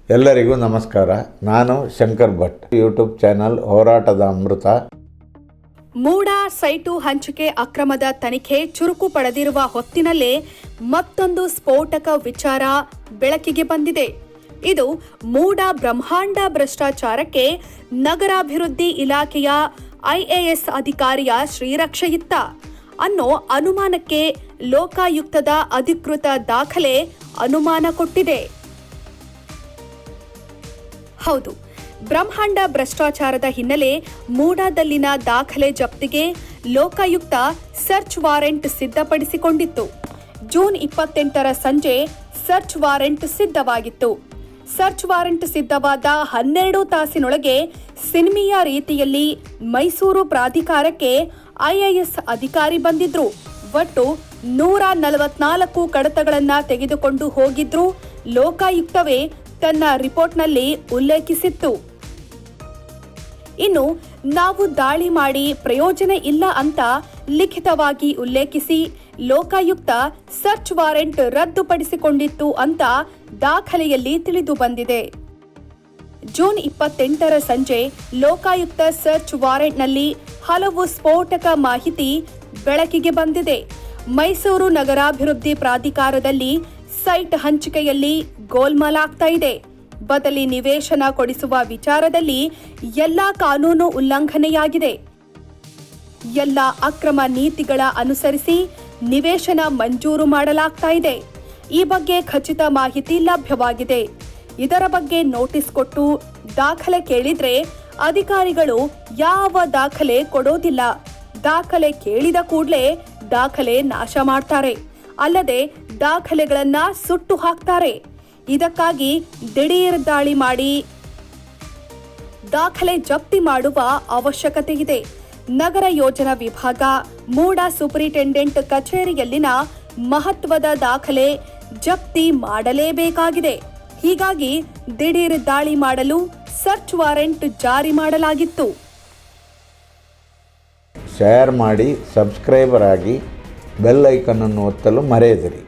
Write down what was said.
ಎಲ್ಲರಿಗೂ ನಮಸ್ಕಾರ. ನಾನು ಶಂಕರ್ ಭಟ್. ಯೂಟ್ಯೂಬ್ ಚಾನಲ್ ಹೋರಾಟದ ಅಮೃತ. ಮೂಡ ಸೈಟು ಹಂಚಿಕೆ ಅಕ್ರಮದ ತನಿಖೆ ಚುರುಕು ಪಡೆದಿರುವ ಹೊತ್ತಿನಲ್ಲೇ ಮತ್ತೊಂದು ಸ್ಫೋಟಕ ವಿಚಾರ ಬೆಳಕಿಗೆ ಬಂದಿದೆ. ಇದು ಮೂಡ ಬ್ರಹ್ಮಾಂಡ ಭ್ರಷ್ಟಾಚಾರಕ್ಕೆ ನಗರಾಭಿವೃದ್ಧಿ ಇಲಾಖೆಯ ಐಎಎಸ್ ಅಧಿಕಾರಿಯ ಶ್ರೀರಕ್ಷೆಯಿತ್ತ ಅನ್ನೋ ಅನುಮಾನಕ್ಕೆ ಲೋಕಾಯುಕ್ತದ ಅಧಿಕೃತ ದಾಖಲೆ ಅನುಮಾನ ಕೊಟ್ಟಿದೆ. ಹೌದು, ಬ್ರಹ್ಮಾಂಡ ಭ್ರಷ್ಟಾಚಾರದ ಹಿನ್ನೆಲೆ ಮೂಡಾದಲ್ಲಿನ ದಾಖಲೆ ಜಪ್ತಿಗೆ ಲೋಕಾಯುಕ್ತ ಸರ್ಚ್ ವಾರೆಂಟ್ ಸಿದ್ಧಪಡಿಸಿಕೊಂಡಿತ್ತು. ಜೂನ್ 28ರ ಸಂಜೆ ಸರ್ಚ್ ವಾರೆಂಟ್ ಸಿದ್ಧವಾಗಿತ್ತು. ಸರ್ಚ್ ವಾರೆಂಟ್ ಸಿದ್ಧವಾದ 12 ತಾಸಿನೊಳಗೆ ಸಿನಿಮೀಯ ರೀತಿಯಲ್ಲಿ ಮೈಸೂರು ಪ್ರಾಧಿಕಾರಕ್ಕೆ ಐಎಎಸ್ ಅಧಿಕಾರಿ ಬಂದಿದ್ರು. ಒಟ್ಟು 144 ಕಡತಗಳನ್ನು ತೆಗೆದುಕೊಂಡು ಹೋಗಿದ್ರು. ಲೋಕಾಯುಕ್ತವೇ ತನ್ನ ರಿಪೋರ್ಟ್ನಲ್ಲಿ ಉಲ್ಲೇಖಿಸಿತ್ತು. ಇನ್ನು ನಾವು ದಾಳಿ ಮಾಡಿ ಪ್ರಯೋಜನ ಇಲ್ಲ ಅಂತ ಲಿಖಿತವಾಗಿ ಉಲ್ಲೇಖಿಸಿ ಲೋಕಾಯುಕ್ತ ಸರ್ಚ್ ವಾರೆಂಟ್ ರದ್ದುಪಡಿಸಿಕೊಂಡಿತ್ತು ಅಂತ ದಾಖಲೆಯಲ್ಲಿ ತಿಳಿದು ಬಂದಿದೆ. ಜೂನ್ 28ರ ಸಂಜೆ ಲೋಕಾಯುಕ್ತ ಸರ್ಚ್ ವಾರೆಂಟ್ನಲ್ಲಿ ಹಲವು ಸ್ಫೋಟಕ ಮಾಹಿತಿ ಬೆಳಕಿಗೆ ಬಂದಿದೆ. ಮೈಸೂರು ನಗರಾಭಿವೃದ್ಧಿ ಪ್ರಾಧಿಕಾರದಲ್ಲಿ ಸೈಟ್ ಹಂಚಿಕೆಯಲ್ಲಿ ಗೋಲ್ಮಾಲ್ ಆಗ್ತಾ ಇದೆ. ಬದಲಿ ನಿವೇಶನ ಕೊಡಿಸುವ ವಿಚಾರದಲ್ಲಿ ಎಲ್ಲ ಕಾನೂನು ಉಲ್ಲಂಘನೆಯಾಗಿದೆ. ಎಲ್ಲ ಅಕ್ರಮ ನೀತಿಗಳ ಅನುಸರಿಸಿ ನಿವೇಶನ ಮಂಜೂರು ಮಾಡಲಾಗ್ತಾ ಇದೆ. ಈ ಬಗ್ಗೆ ಖಚಿತ ಮಾಹಿತಿ ಲಭ್ಯವಾಗಿದೆ. ಇದರ ಬಗ್ಗೆ ನೋಟಿಸ್ ಕೊಟ್ಟು ದಾಖಲೆ ಕೇಳಿದ್ರೆ ಅಧಿಕಾರಿಗಳು ಯಾವ ದಾಖಲೆ ಕೊಡೋದಿಲ್ಲ. ದಾಖಲೆ ಕೇಳಿದ ಕೂಡಲೇ ದಾಖಲೆ ನಾಶ ಮಾಡ್ತಾರೆ. ಅಲ್ಲದೆ ದಾಖಲೆಗಳನ್ನ ಸುಟ್ಟು ಹಾಕ್ತಾರೆ. ಇದಕ್ಕಾಗಿ ದಿಢೀರ್ ದಾಳಿ ಮಾಡಿ ದಾಖಲೆ ಜಪ್ತಿ ಮಾಡುವ ಅವಶ್ಯಕತೆ ಇದೆ. ನಗರ ಯೋಜನಾ ವಿಭಾಗ ಮೂಡ ಸೂಪರಿಂಟೆಂಡೆಂಟ್ ಕಚೇರಿಯಲ್ಲಿನ ಮಹತ್ವದ ದಾಖಲೆ ಜಪ್ತಿ ಮಾಡಲೇಬೇಕಾಗಿದೆ. ಹೀಗಾಗಿ ದಿಢೀರ್ ದಾಳಿ ಮಾಡಲು ಸರ್ಚ್ ವಾರೆಂಟ್ ಜಾರಿ ಮಾಡಲಾಗಿತ್ತು. ಶೇರ್ ಮಾಡಿ, ಸಬ್ಸ್ಕ್ರೈಬರ್ ಆಗಿ, ಬೆಲ್ ಐಕನ್ ಅನ್ನು ಒತ್ತಲು ಮರೆಯದಿರಿ.